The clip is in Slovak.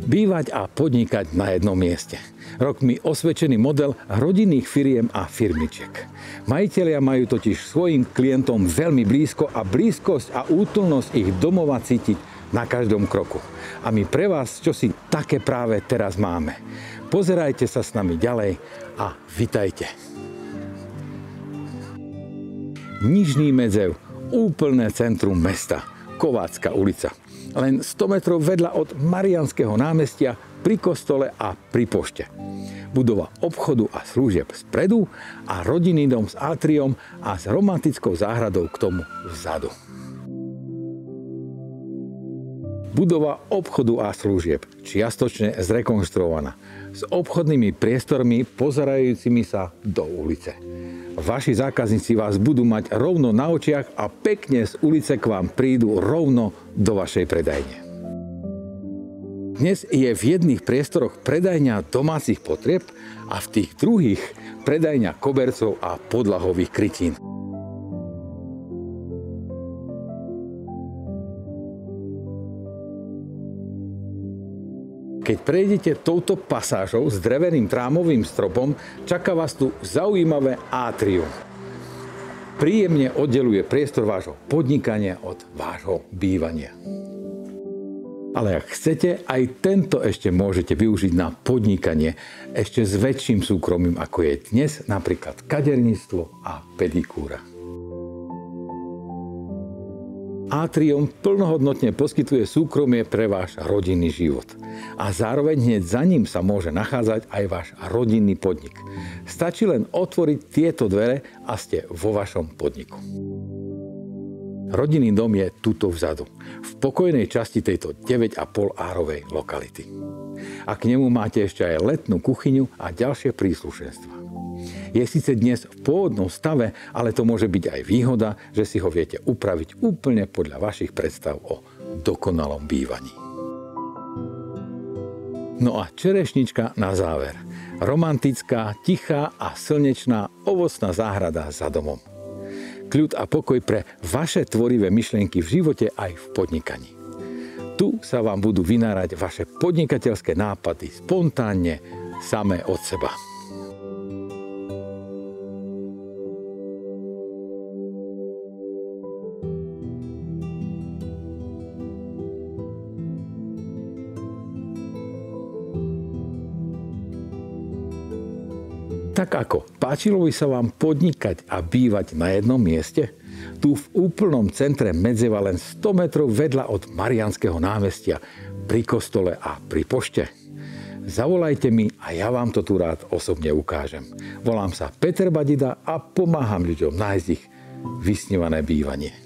Bývať a podnikať na jednom mieste. Rokmi osvedčený model rodinných firiem a firmičiek. Majitelia majú totiž svojim klientom veľmi blízko a blízkosť a útulnosť ich domova cítiť na každom kroku. A my pre vás čosi také práve teraz máme. Pozerajte sa s nami ďalej a vitajte. Nižný Medzev, úplné centrum mesta, Kovácka ulica. Len 100 metrov vedľa od Mariánskeho námestia, pri kostole a pri pošte. Budova obchodu a služieb spredu a rodinný dom s atriom a s romantickou záhradou k tomu vzadu. Budova obchodu a služieb, čiastočne zrekonštruovaná, s obchodnými priestormi pozerajúcimi sa do ulice. Vaši zákazníci vás budú mať rovno na očiach a pekne z ulice k vám prídu rovno do vašej predajne. Dnes je v jedných priestoroch predajňa domácich potrieb a v tých druhých predajňa kobercov a podlahových krytín. Keď prejdete touto pasážou s dreveným trámovým stropom, čaká vás tu zaujímavé átrium. Príjemne oddeluje priestor vášho podnikania od vášho bývania. Ale ak chcete, aj tento ešte môžete využiť na podnikanie ešte s väčším súkromím, ako je dnes napríklad kaderníctvo a pedikúra. Atrium plnohodnotne poskytuje súkromie pre váš rodinný život. A zároveň hneď za ním sa môže nachádzať aj váš rodinný podnik. Stačí len otvoriť tieto dvere a ste vo vašom podniku. Rodinný dom je tuto vzadu, v pokojnej časti tejto 9,5 árovej lokality. A k nemu máte ešte aj letnú kuchyňu a ďalšie príslušenstva. Je síce dnes v pôvodnom stave, ale to môže byť aj výhoda, že si ho viete upraviť úplne podľa vašich predstav o dokonalom bývaní. No a čerešnička na záver. Romantická, tichá a slnečná ovocná záhrada za domom. Kľud a pokoj pre vaše tvorivé myšlienky v živote aj v podnikaní. Tu sa vám budú vynárať vaše podnikateľské nápady spontánne, samé od seba. Tak ako páčilo by sa vám podnikať a bývať na jednom mieste? Tu v úplnom centre Medzeva len 100 metrov vedľa od Mariánskeho námestia, pri kostole a pri pošte. Zavolajte mi a ja vám to tu rád osobne ukážem. Volám sa Peter Badida a pomáham ľuďom nájsť ich vysnívané bývanie.